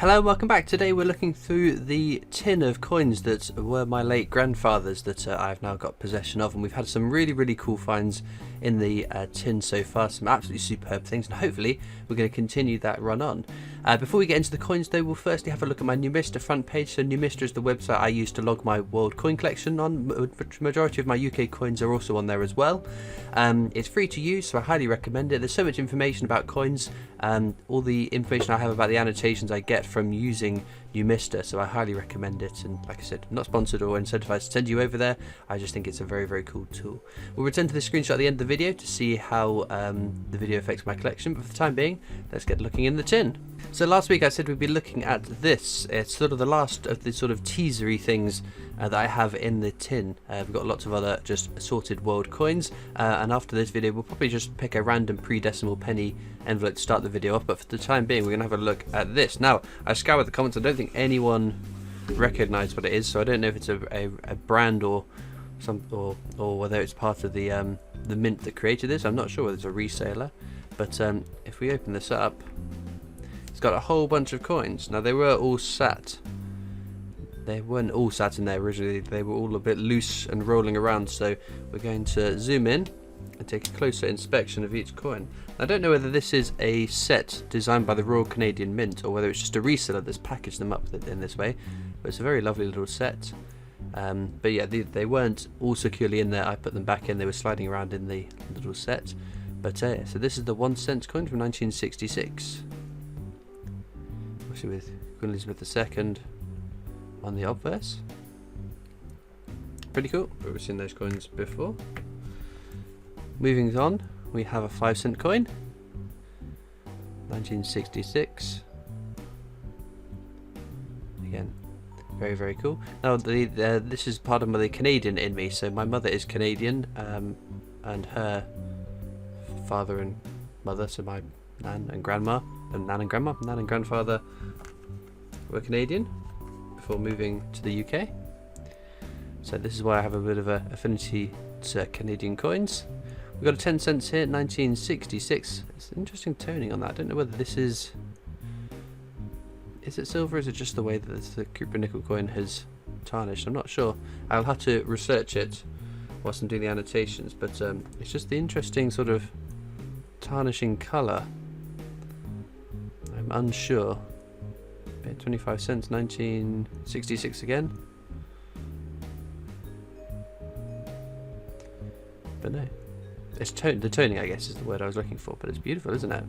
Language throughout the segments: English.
Hello, welcome back. Today we're looking through the tin of coins that were my late grandfather's that I've now got possession of, and we've had some really cool finds in the tin so far, some absolutely superb things, and hopefully we're going to continue that run on. Before we get into the coins though, we'll firstly have a look at my Numista front page. So Numista is the website I use to log my world coin collection on. The majority of my UK coins are also on there as well. It's free to use, so I highly recommend it. There's so much information about coins, all the information I have about the annotations I get from using Numista, so I highly recommend it. And like I said, I'm not sponsored or incentivized to send you over there. I just think it's a very cool tool. We'll return to the screenshot at the end of the video to see how the video affects my collection, but for the time being, let's get looking in the tin. So last week I said we'd be looking at this. It's sort of the last of the sort of teasery things that I have in the tin. We've got lots of other just assorted world coins, and after this video we'll probably just pick a random pre-decimal penny envelope to start the video off, but for the time being we're going to have a look at this. Now, I scoured the comments. I don't think anyone recognised what it is, so I don't know if it's a brand or whether it's part of the mint that created this. I'm not sure whether it's a reseller, but if we open this up, it's got a whole bunch of coins. Now, they were all sat. They weren't all sat in there originally. They were all a bit loose and rolling around, so we're going to zoom in and take a closer inspection of each coin. I don't know whether this is a set designed by the Royal Canadian Mint or whether it's just a reseller that's packaged them up in this way, but it's a very lovely little set. But yeah, they weren't all securely in there. I put them back in. They were sliding around in the little set. But so this is the 1 cent coin from 1966. Obviously with Queen Elizabeth II on the obverse. Pretty cool. We've seen those coins before. Moving on, we have a 5 cent coin, 1966. Again, very cool. Now, this is part of the Canadian in me. So my mother is Canadian, and her father and mother, so my nan and grandfather were Canadian before moving to the UK. So this is why I have a bit of an affinity to Canadian coins. We've got a 10 cents here, 1966. It's interesting toning on that. I don't know whether this is it silver or is it just the way that the Cooper nickel coin has tarnished? I'm not sure. I'll have to research it whilst I'm doing the annotations, but it's just the interesting sort of tarnishing colour. I'm unsure. 25 cents, 1966 again. But no. It's the toning, I guess, is the word I was looking for, but it's beautiful, isn't it?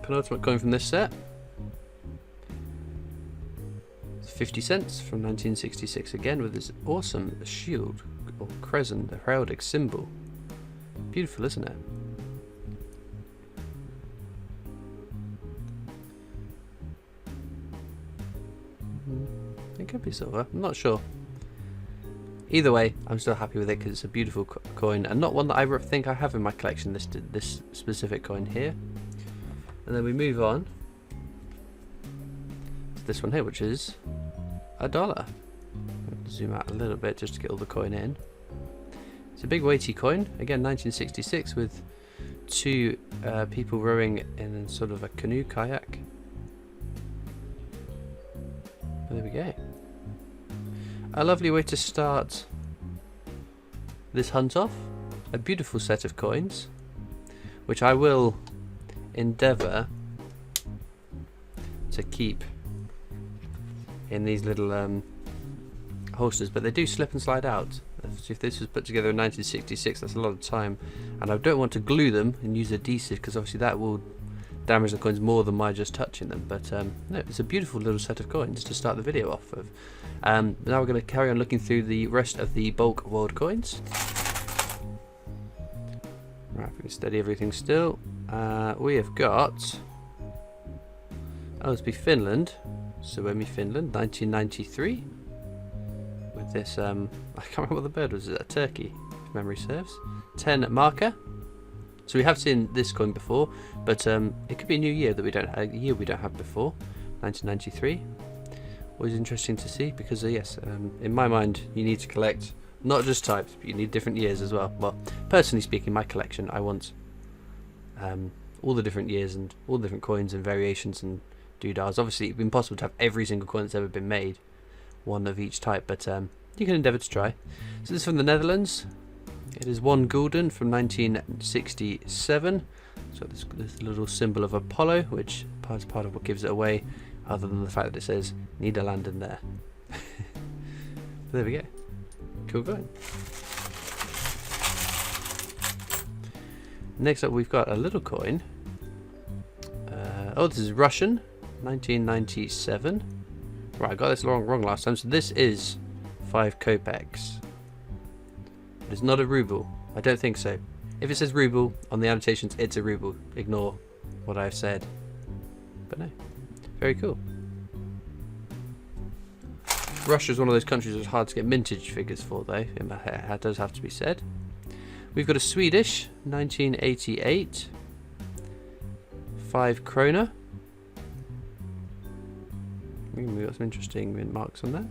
Penultimate coin from this set. It's 50 cents from 1966 again, with this awesome shield or crescent, the heraldic symbol. Beautiful, isn't it? It could be silver, I'm not sure. Either way, I'm still happy with it because it's a beautiful coin and not one that I think I have in my collection, this specific coin here. And then we move on to this one here, which is $1. Zoom out a little bit just to get all the coin in. It's a big weighty coin, again 1966, with two people rowing in sort of a canoe kayak. There we go. A lovely way to start this hunt off. A beautiful set of coins, which I will endeavour to keep in these little holsters, but they do slip and slide out. If this was put together in 1966, that's a lot of time, and I don't want to glue them and use adhesive because obviously that will damage the coins more than my just touching them. But no, it's a beautiful little set of coins to start the video off of. Now we're going to carry on looking through the rest of the bulk world coins. Right, we can steady everything still. We have got, oh, it's be Finland, Suomi, Finland, 1993. With this, I can't remember what the bird was. Is it a turkey, if memory serves? 10 marker. So we have seen this coin before, but it could be a new year that we don't, a year we don't have before. 1993. Always interesting to see because yes, in my mind, you need to collect not just types, but you need different years as well. Well, personally speaking, my collection, I want all the different years and all the different coins and variations and doodads. Obviously, it's impossible to have every single coin that's ever been made, one of each type, but you can endeavour to try. So this is from the Netherlands. It is 1 gulden from 1967. So this little symbol of Apollo, which is part of what gives it away, other than the fact that it says Nederlanden there. There we go. Cool coin. Next up, we've got a little coin. Oh, this is Russian, 1997. Right, I got this wrong last time. So this is 5 kopecks. It's not a ruble. I don't think so. If it says ruble on the annotations, it's a ruble. Ignore what I've said. But no, very cool. Russia is one of those countries that's hard to get mintage figures for, though. That does have to be said. We've got a Swedish, 1988. 5 krona. We've got some interesting mint marks on there.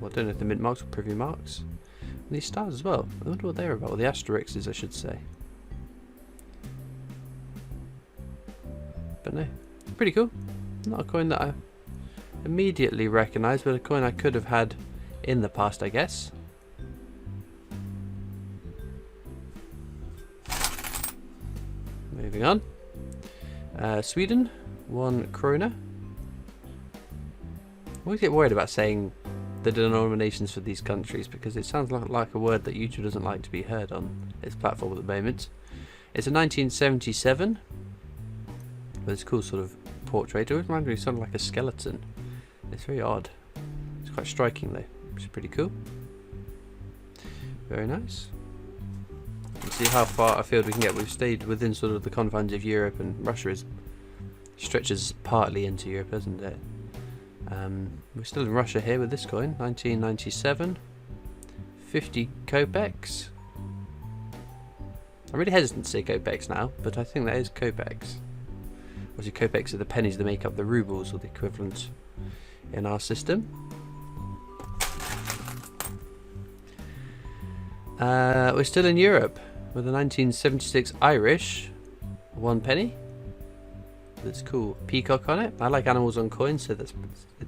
Well, I don't know if the mint marks or privy marks. And these stars as well. I wonder what they're about. Or the asterisks, I should say. But no, pretty cool. Not a coin that I immediately recognise, but a coin I could have had in the past, I guess. Moving on. Sweden, 1 krona. I always get worried about saying the denominations for these countries because it sounds like a word that YouTube doesn't like to be heard on its platform at the moment. It's a 1977. But it's a cool sort of portrait. It always reminds me of something like a skeleton. It's very odd. It's quite striking though, which is pretty cool. Very nice. Let's see how far afield we can get. We've stayed within sort of the confines of Europe, and Russia stretches partly into Europe, isn't it? We're still in Russia here with this coin, 1997. 50 kopecks. I'm really hesitant to say kopecks now, but I think that is kopecks. Obviously, kopecks are the pennies that make up the rubles, or the equivalent in our system. We're still in Europe with a 1976 Irish 1 penny. That's cool peacock on it. I like animals on coins, so it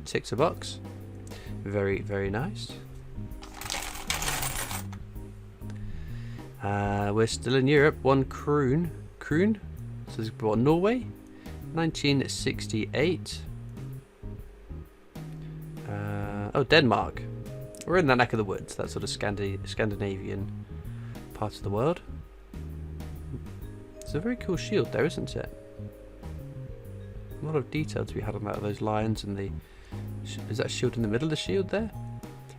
ticks a box. Very, very nice. We're still in Europe. 1 kroon. Kroon? So this is what, Norway? 1968. Oh, Denmark. We're in that neck of the woods, that sort of Scandinavian part of the world. It's a very cool shield there, isn't it? A lot of detail to be had on that, those lions and the... Is that shield in the middle of the shield there?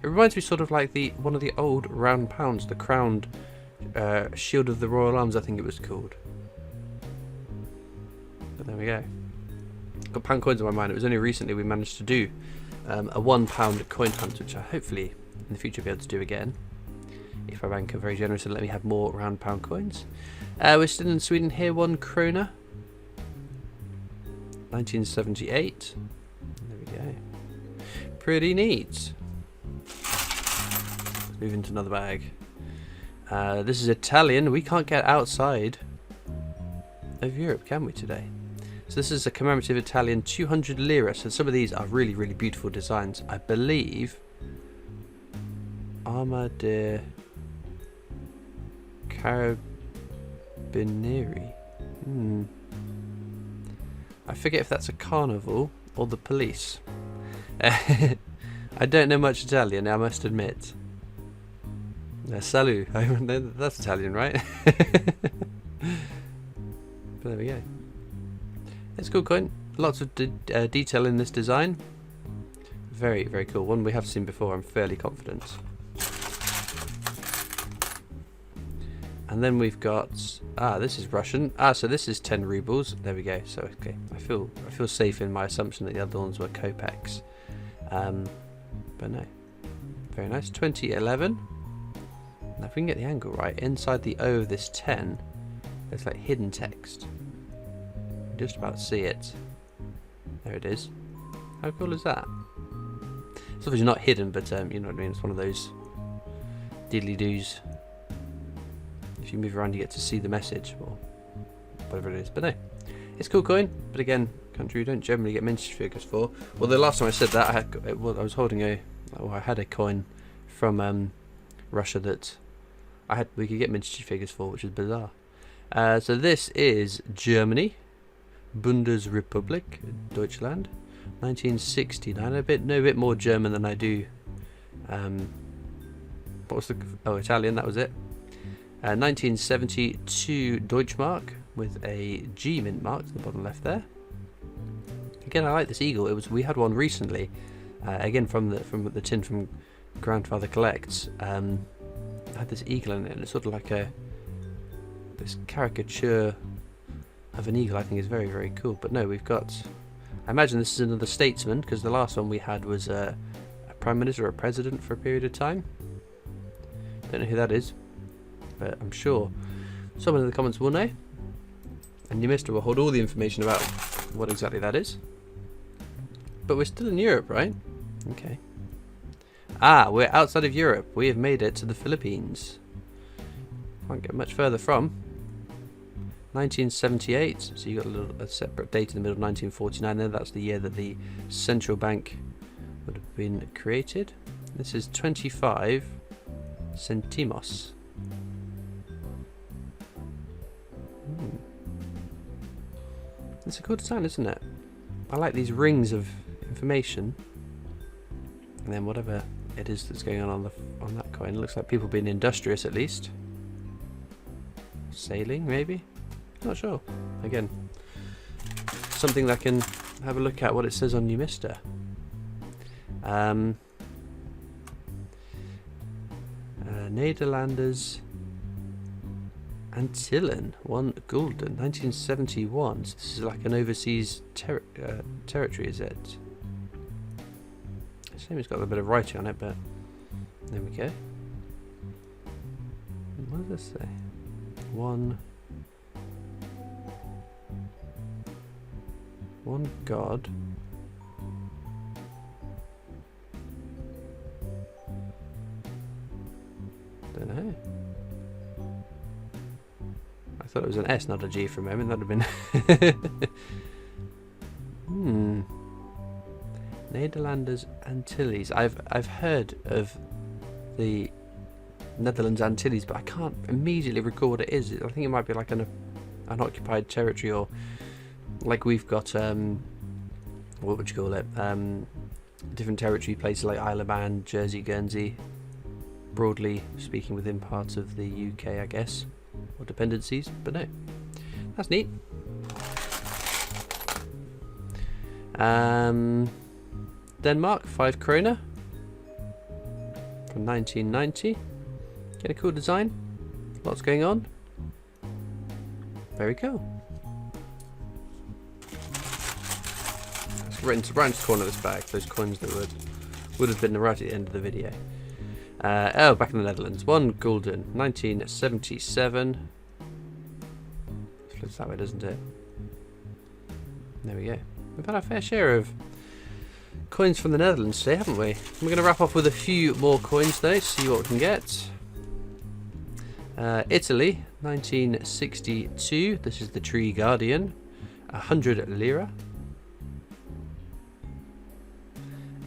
It reminds me sort of like one of the old round pounds, the crowned shield of the Royal Arms, I think it was called. But there we go. Got pound coins in my mind. It was only recently we managed to do a £1 coin hunt, which I hopefully in the future be able to do again. If our bank are very generous and let me have more round pound coins. We're still in Sweden here, 1 krona. 1978. There we go. Pretty neat. Let's move into another bag. This is Italian. We can't get outside of Europe, can we, today? So this is a commemorative Italian 200 lira. So some of these are really, really beautiful designs. I believe Arma de Carabinieri. I forget if that's a carnival or the police. I don't know much Italian, I must admit. Salut. That's Italian, right? But there we go. It's a cool coin. Lots of detail in this design. Very, very cool. One we have seen before, I'm fairly confident. And then we've got... this is Russian. So this is 10 rubles. There we go. So, okay. I feel safe in my assumption that the other ones were kopecks. But no. Very nice. 2011. Now, if we can get the angle right, inside the O of this 10, there's like hidden text. Just about to see it. There it is. How cool is that? It's obviously not hidden, but you know what I mean. It's one of those diddly doos. If you move around, you get to see the message or whatever it is. But no, It's a cool coin, but again, country you don't generally get mintage figures for. Well, the last time I said that, I was holding I had a coin from Russia that we could get mintage figures for, which is bizarre. So this is Germany, Bundesrepublik Deutschland, 1969. A bit more German than I do. What was Italian? That was it. 1972 Deutschmark with a G mint mark to the bottom left there. Again, I like this eagle. We had one recently, again from the tin from Grandfather Collects. Had this eagle in it, and it's sort of like this caricature of an eagle. I think is very, very cool. But no, we've got. I imagine this is another statesman, because the last one we had was a prime minister or a president for a period of time. Don't know who that is, but I'm sure someone in the comments will know. And Numista will hold all the information about what exactly that is. But we're still in Europe, right? Okay. We're outside of Europe. We have made it to the Philippines. Can't get much further from. 1978. So you got a separate date in the middle of 1949. Then that's the year that the central bank would have been created. This is 25 centimos. It's a cool design, isn't it? I like these rings of information, and then whatever it is that's going on that coin. It looks like people being industrious, at least. Sailing, maybe. Not sure. Again, something that I can have a look at what it says on Numista. Nederlanders Antillen, 1 gulden, 1971. So this is like an overseas territory, is it? Shame it's got a bit of writing on it, but there we go. What does this say? One god. Don't know. I thought it was an S, not a G for a moment. That'd have been. Nederlanders Antilles. I've heard of the Netherlands Antilles, but I can't immediately recall what it is. I think it might be like an occupied territory, or like we've got what would you call it? Different territory places like Isle of Man, Jersey, Guernsey. Broadly speaking, within parts of the UK, I guess, or dependencies. But no, that's neat. Denmark, 5 kroner from 1990. Get a cool design. Lots going on. Very cool. It's right into the corner of this bag. Those coins that would have been right at the end of the video. Back in the Netherlands. 1 gulden, 1977. Flips that way, doesn't it? There we go. We've had our fair share of coins from the Netherlands today, haven't we? We're going to wrap off with a few more coins though, see what we can get. Italy, 1962. This is the Tree Guardian. 100 lira.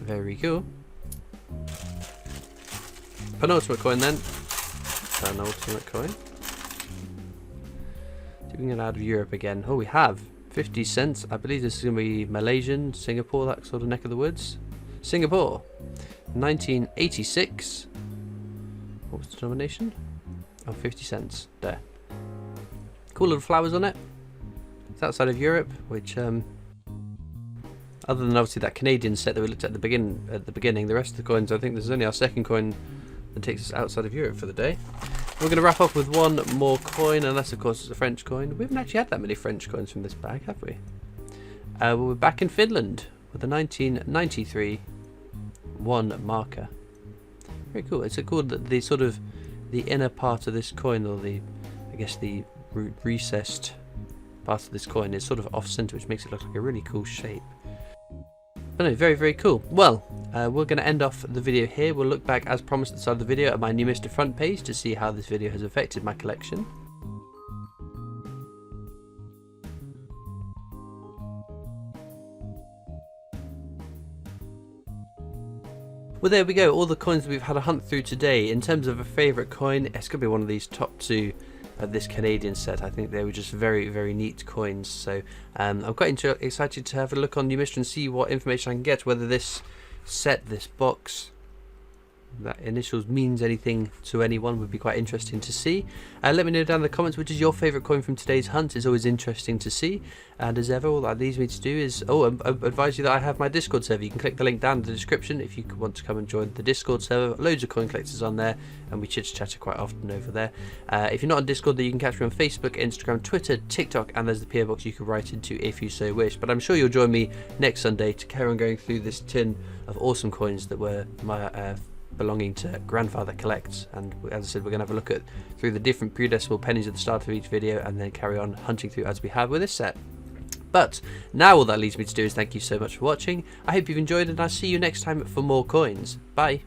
Very cool. Penultimate coin then. Penultimate coin. See if we can get out of Europe again. Oh, we have 50 cents. I believe this is going to be Malaysian, Singapore, that sort of neck of the woods. Singapore, 1986. What was the denomination? Oh, 50 cents. There. Cool little flowers on it. It's outside of Europe, which, other than obviously that Canadian set that we looked at the beginning, the rest of the coins, I think this is only our second coin that takes us outside of Europe for the day. We're going to wrap up with one more coin, unless of course it's a French coin. We haven't actually had that many French coins from this bag, have we? We're back in Finland with the 1993 1 marker. Very cool. It's cool that the sort of the inner part of this coin, or the recessed part of this coin, is sort of off center, which makes it look like a really cool shape. But no, very, very cool. Well, we're going to end off the video here. We'll look back, as promised at the start of the video, at my Numista front page to see how this video has affected my collection. Well, there we go, all the coins that we've had a hunt through today. In terms of a favourite coin, it's going to be one of these top two of this Canadian set. I think they were just very, very neat coins. So I'm quite excited to have a look on Numista and see what information I can get, whether this set, this box, that initials means anything to anyone. Would be quite interesting to see. Let me know down in the comments which is your favourite coin from today's hunt. It's always interesting to see. And as ever, all that leaves me to do is I advise you that I have my Discord server. You can click the link down in the description if you want to come and join the Discord server. Loads of coin collectors on there, and we chit chatter quite often over there. If you're not on Discord, then you can catch me on Facebook, Instagram, Twitter, TikTok, and there's the PO box you can write into if you so wish. But I'm sure you'll join me next Sunday to carry on going through this tin of awesome coins that were my belonging to Grandfather Collects. And as I said, we're going to have a look at through the different pre-decimal pennies at the start of each video, and then carry on hunting through as we have with this set. But now all that leaves me to do is thank you so much for watching. I hope you've enjoyed, and I'll see you next time for more coins. Bye.